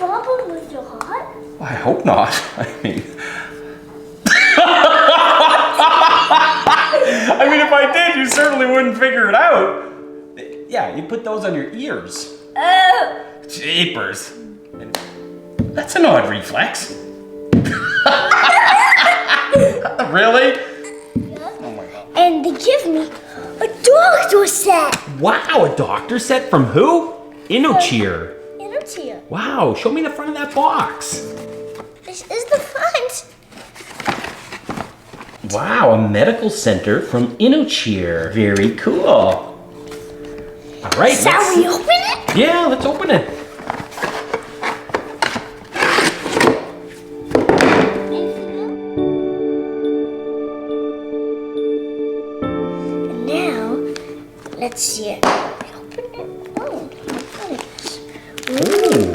problem with your heart? I hope not. I mean, if I did, you certainly wouldn't figure it out. Yeah, you put those on your ears. Oh. Jeepers. That's an odd reflex. Really? Yeah. Oh my God. And they give me a doctor set. Wow, a doctor set from who? Innocheer. Innocheer. Wow, show me the front of that box. This is the front. Wow, a medical center from Innocheer. Very cool. All right, Shall we open it? Yeah, let's open it. And now, let's see it. Open it. Oh, what is this? Ooh.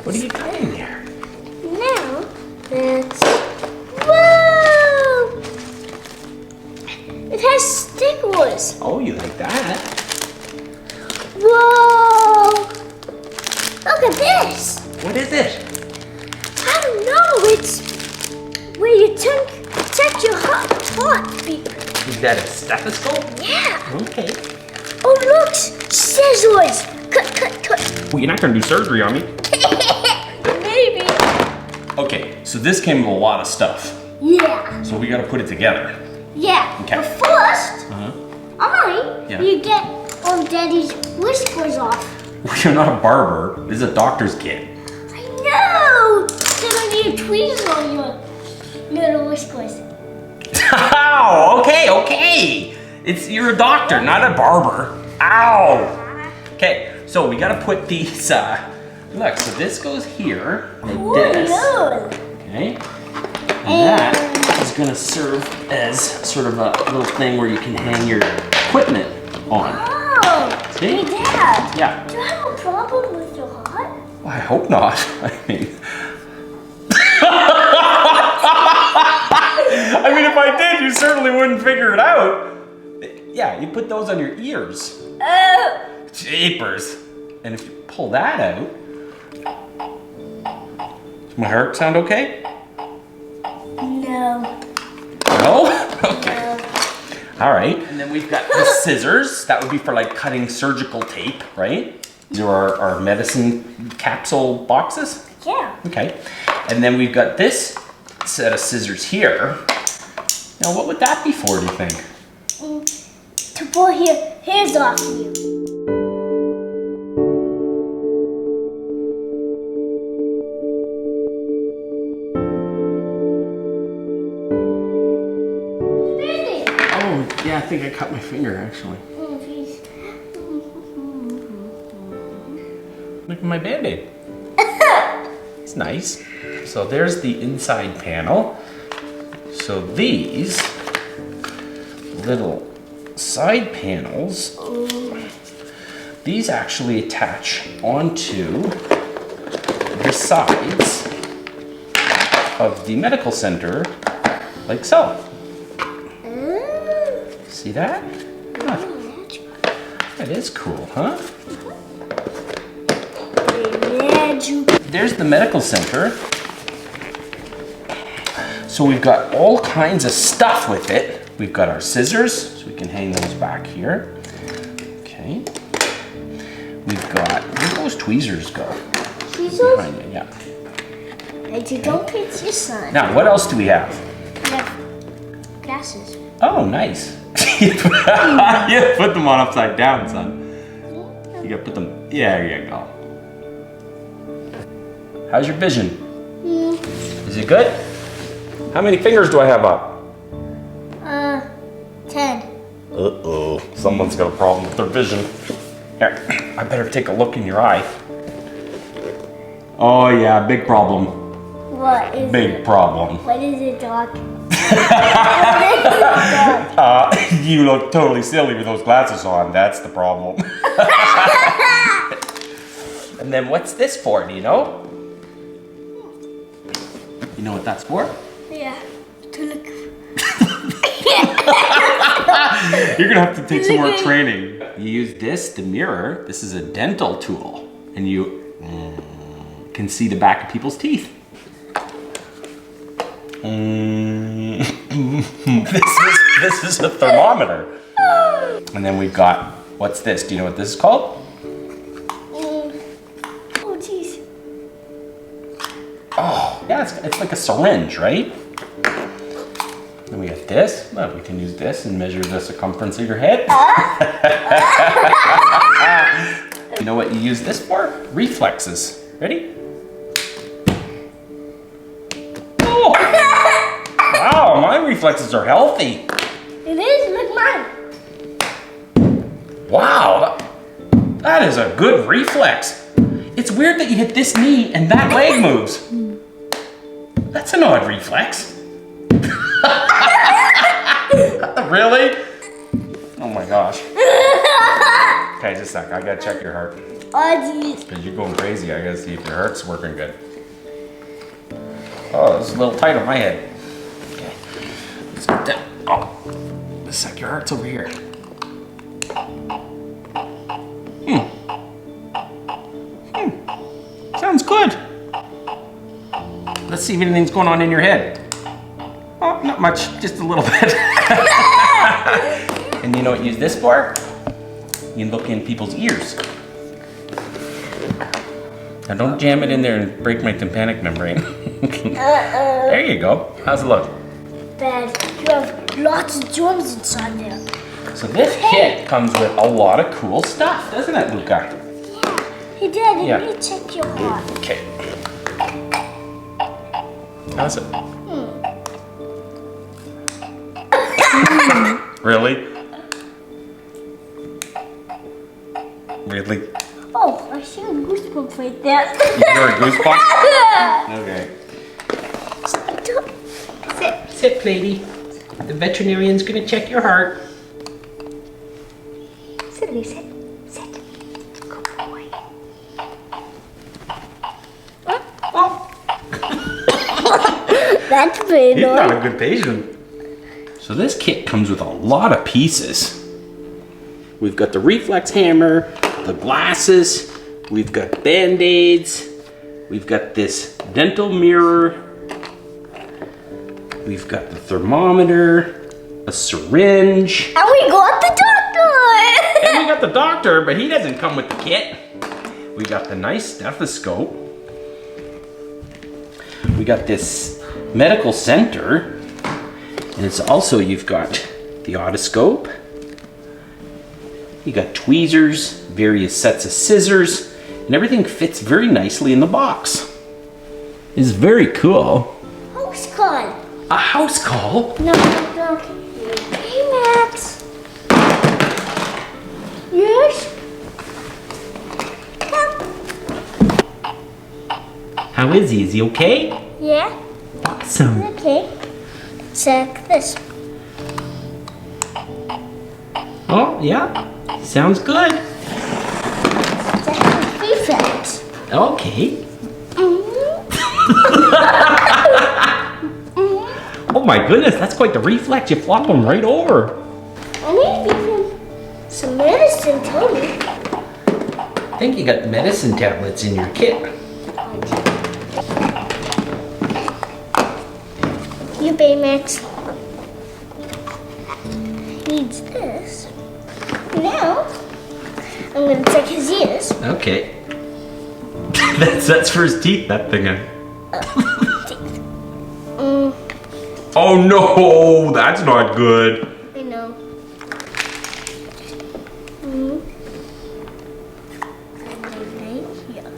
What do you got in there? Now, let's. Whoa! It has stickers. Oh, you like that? Whoa! Look at this. What is it? I don't know. It's where you check your heartbeat. Is that a stethoscope? Yeah. Okay. Oh, look, scissors. Cut. Well, you're not gonna do surgery on me. Maybe. Okay, so this came with a lot of stuff. Yeah. So we gotta put it together. Yeah. Okay. But first, Yeah. you get Daddy's whiskers off. Well, you're not a barber. This is a doctor's kit. I know. Then I need tweezers on your little whiskers. Ow! Okay. You're a doctor, not a barber. Ow! Okay, so we gotta put these. Look, so this goes here like this. Okay. And that is gonna serve as sort of a little thing where you can hang your equipment on. Oh. See? Hey, Dad. Yeah. Do you have a problem with your heart? Well, I hope not. I mean, if I did, you certainly wouldn't figure it out. Yeah, you put those on your ears. Oh. Jeepers. And if you pull that out, does my heart sound okay? No. No? Okay. No. All right. And then we've got the scissors. That would be for like cutting surgical tape, right? These are our medicine capsule boxes. Yeah. Okay. And then we've got this set of scissors here. Now, what would that be for, do you think? To pull your hairs off you. Oh, yeah, I think I cut my finger, actually. Oh, please. Look at my Band-Aid. It's nice. So there's the inside panel. So these little side panels, these actually attach onto the sides of the medical center, like so. See that? Huh. That is cool, huh? There's the medical center. So we've got all kinds of stuff with it. We've got our scissors, so we can hang those back here. Okay. We've got, where do those tweezers go? Tweezers? Behind it, yeah. And you don't pinch your son. Now, what else do we have? You have glasses. Oh, nice. You put them on upside down, son. You gotta put them, yeah, there you go. How's your vision? Is it good? How many fingers do I have up? 10. Uh-oh, someone's got a problem with their vision. Here, I better take a look in your eye. Oh yeah, big problem. What is Big problem. What is it, Doc? You look totally silly with those glasses on. That's the problem. And then what's this for, do you know? You know what that's for? Yeah. To look. You're gonna have to take some more training. You use this, the mirror. This is a dental tool. And you can see the back of people's teeth. This is a thermometer. And then we've got, what's this? Do you know what this is called? Oh, jeez. Oh, yeah, it's like a syringe, right? Then we got this. Well, we can use this and measure the circumference of your head. You know what you use this for? Reflexes. Ready? Oh! Wow, my reflexes are healthy. It is, look mine. Wow, that is a good reflex. It's weird that you hit this knee and that leg moves. That's an odd reflex. Really? Oh my gosh. Okay, just a sec. I gotta check your heart. Oh, jeez. Because you're going crazy. I gotta see if your heart's working good. Oh, this is a little tight on my head. Okay. Let's get that. Oh, just a sec. Your heart's over here. Sounds good. Let's see if anything's going on in your head. Oh, not much, just a little bit. And you know what you use this for? You can look in people's ears. Now don't jam it in there and break my tympanic membrane. There you go. How's it look? Bad. You have lots of germs inside there. So this kit comes with a lot of cool stuff, doesn't it, Luca? Hey, Dad, Yeah. let me check your heart. Okay. How's it? Really? Really? Oh, I see a goosebump right there. You're a goosebump? Okay. Sit, lady. The veterinarian's gonna check your heart. Sit, Lee, sit. Sit. Good boy. Oh, That's pretty he's not annoying. a good patient. So this kit comes with a lot of pieces. We've got the reflex hammer, the glasses, we've got band-aids, we've got this dental mirror, we've got the thermometer, a syringe, And we got the doctor! and we got the doctor, but he doesn't come with the kit. We got the nice stethoscope. We got this medical center. And it's also, you've got the otoscope. You got tweezers, various sets of scissors, and everything fits very nicely in the box. It's very cool. House call. A house call? No. Hey, Max. Yes? Come. How is he? Is he okay? Yeah? Awesome. Okay. Check this. Oh, yeah. Sounds good. Check the reflex. Okay. Oh my goodness, that's quite the reflex. You flop them right over. I need to give him some medicine, too. I think you got medicine tablets in your kit. You Baymax needs this. Now, I'm gonna check his ears. Okay. that's for his teeth, that thing. Oh no, that's not good. I know. Right here.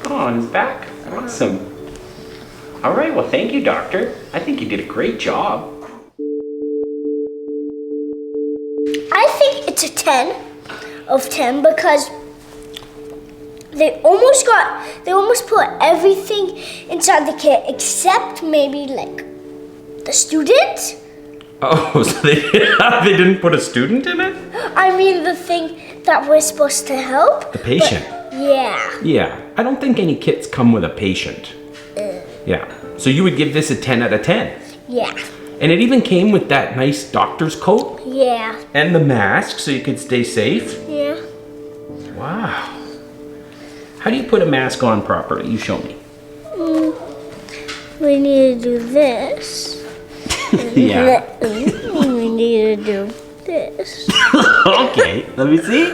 Oh, on his back. Awesome. All right, well, thank you, doctor. I think you did a great job. I think it's a 10 of 10 because they almost put everything inside the kit except maybe like the student. Oh, so they didn't put a student in it? I mean the thing that we're supposed to help. The patient. Yeah. Yeah, I don't think any kits come with a patient. Yeah, so you would give this a 10 out of 10. Yeah. And it even came with that nice doctor's coat Yeah. and the mask so you could stay safe. Yeah. Wow. How do you put a mask on properly? You show me. We need to do this. Yeah. We need to do this. Okay, let me see.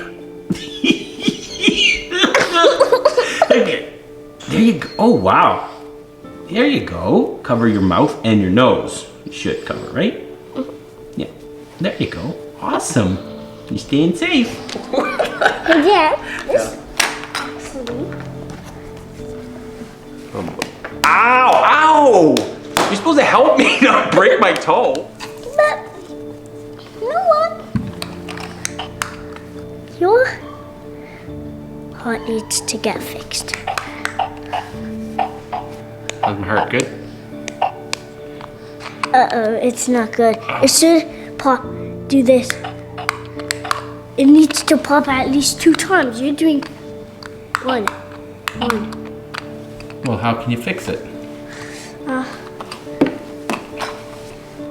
Okay. There you go. Oh, wow. There you go. Cover your mouth and your nose. You should cover, right? Yeah. There you go. Awesome. You're staying safe. Yeah. Ow! Ow! You're supposed to help me not break my toe. But you know what? Your heart needs to get fixed. Doesn't hurt. Good. Uh-oh, it's not good. It should pop. Do this. It needs to pop at least 2 times. You're doing one. Well, how can you fix it?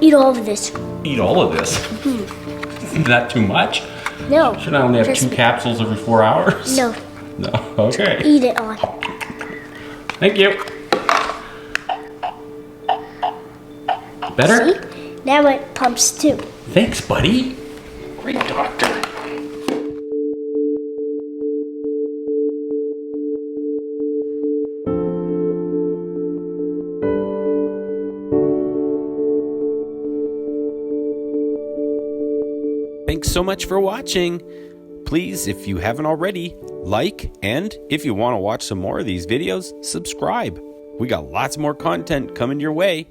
Eat all of this. Eat all of this? Isn't that too much? No. Should I only have trust 2 me. capsules every 4 hours? No. No. Okay. Eat it all. Thank you. Better? See? Now it pumps too. Thanks, buddy. Great doctor. Thanks so much for watching. Please, if you haven't already, like, and if you want to watch some more of these videos, subscribe. We got lots more content coming your way.